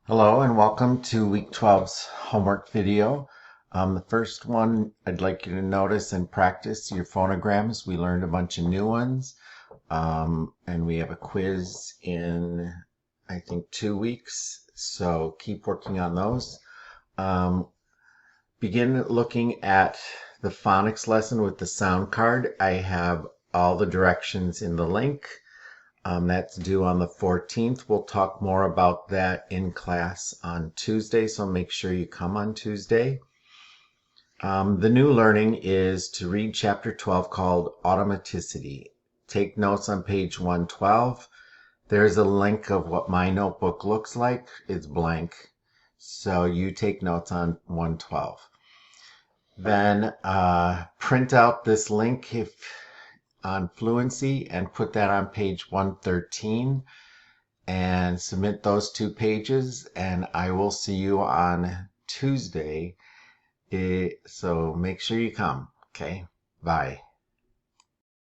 Hello and welcome to week 12's homework video. The first one, I'd like you to notice and practice your phonograms. We learned a bunch of new ones, and we have a quiz in, I think, 2 weeks. So keep working on those. Begin looking at the phonics lesson with the sound card. I have all the directions in the link. That's due on the 14th. We'll talk more about that in class on Tuesday, so make sure you come on Tuesday. The new learning is to read chapter 12 called Automaticity. Take notes on page 112. There's a link of what my notebook looks like. It's blank, so you take notes on 112. Then print out this link on Fluency and put that on page 113 and submit those 2 pages, and I will see you on Tuesday. So make sure you come. Okay, bye.